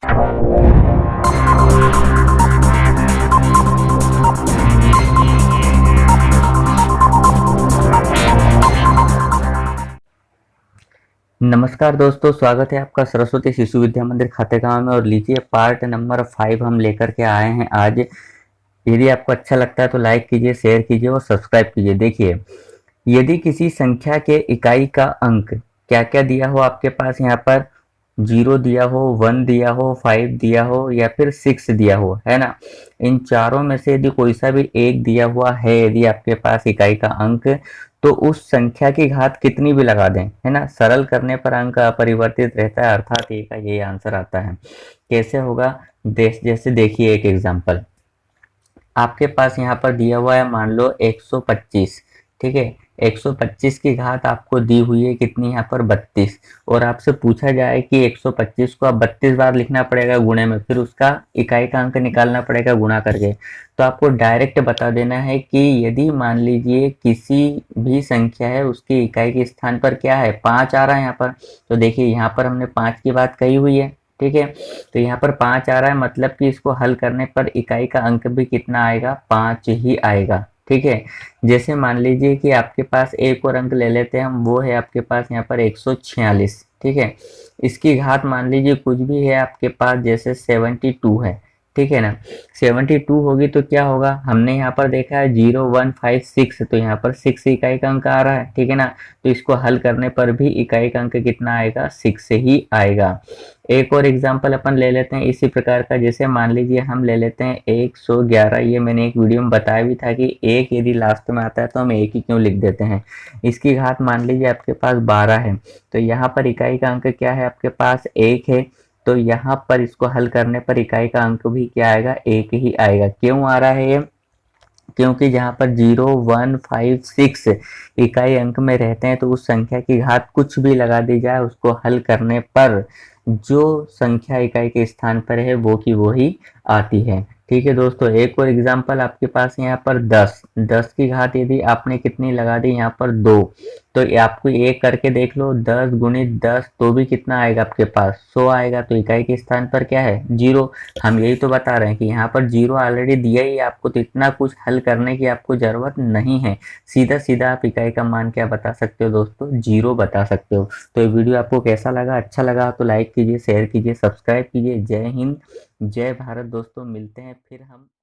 नमस्कार दोस्तों, स्वागत है आपका सरस्वती शिशु विद्या मंदिर खातेगांव में। और लीजिए पार्ट नंबर 5 हम लेकर के आए हैं आज। यदि आपको अच्छा लगता है तो लाइक कीजिए, शेयर कीजिए और सब्सक्राइब कीजिए। देखिए, यदि किसी संख्या के इकाई का अंक क्या क्या दिया हो आपके पास, यहाँ पर 0 दिया हो, 1 दिया हो, 5 दिया हो या फिर 6 दिया हो, है ना। इन चारों में से यदि कोई सा भी एक दिया हुआ है, यदि आपके पास इकाई का अंक, तो उस संख्या की घात कितनी भी लगा दें, है ना, सरल करने पर अंक अपरिवर्तित रहता है, अर्थात ए का ये आंसर आता है। कैसे होगा, जैसे देखिए एक एग्जांपल आपके पास यहाँ पर दिया हुआ है, मान लो 125। ठीक है, 125 की घात आपको दी हुई है कितनी, यहाँ पर 32। और आपसे पूछा जाए कि 125 को आप 32 बार लिखना पड़ेगा गुणे में, फिर उसका इकाई का अंक निकालना पड़ेगा गुणा करके। तो आपको डायरेक्ट बता देना है कि यदि मान लीजिए किसी भी संख्या है, उसकी इकाई के स्थान पर क्या है, 5 आ रहा है यहाँ पर। तो देखिए यहाँ पर हमने 5 की बात कही हुई है। ठीक है, तो यहाँ पर 5 आ रहा है, मतलब कि इसको हल करने पर इकाई का अंक भी कितना आएगा, 5 ही आएगा। ठीक है, जैसे मान लीजिए कि आपके पास एक और अंक ले लेते हैं हम, वो है आपके पास यहाँ पर 146। ठीक है, इसकी घात मान लीजिए कुछ भी है आपके पास, जैसे 72 है। ठीक है ना, 72 होगी तो क्या होगा, हमने यहाँ पर देखा है 0156, तो यहाँ पर 6 इकाई का अंक आ रहा है। ठीक है ना, तो इसको हल करने पर भी इकाई का अंक कितना आएगा, 6 ही आएगा। एक और एग्जांपल अपन ले लेते हैं इसी प्रकार का, जैसे मान लीजिए हम ले लेते हैं 111। ये मैंने एक वीडियो में बताया भी था कि एक यदि लास्ट में आता है तो हम एक ही क्यों लिख देते हैं। इसकी घात मान लीजिए आपके पास 12 है, तो यहाँ पर इकाई का अंक क्या है, आपके पास 1 है। तो यहाँ पर इसको हल करने पर इकाई का अंक भी क्या आएगा, 1 ही आएगा। क्यों आ रहा है ये, क्योंकि जहाँ पर 0 1 5 6 इकाई अंक में रहते हैं, तो उस संख्या की घात कुछ भी लगा दी जाए, उसको हल करने पर जो संख्या इकाई के स्थान पर है वो की वो ही आती है। ठीक है दोस्तों, एक और एग्जांपल आपके पास यहाँ पर 10 की घात यदि आपने कितनी लगा दी, यहाँ पर 2। तो ये आपको एक करके देख लो, 10 गुणित 10 तो भी कितना आएगा आपके पास, 100 आएगा। तो इकाई के स्थान पर क्या है, 0। हम यही तो बता रहे हैं कि यहाँ पर 0 ऑलरेडी दिया ही आपको, तो इतना कुछ हल करने की आपको जरूरत नहीं है। सीधा सीधा आप इकाई का मान क्या बता सकते हो दोस्तों, 0 बता सकते हो। तो ये वीडियो आपको कैसा लगा, अच्छा लगा तो लाइक कीजिए, शेयर कीजिए, सब्सक्राइब कीजिए। जय हिंद, जय भारत दोस्तों, मिलते हैं फिर हम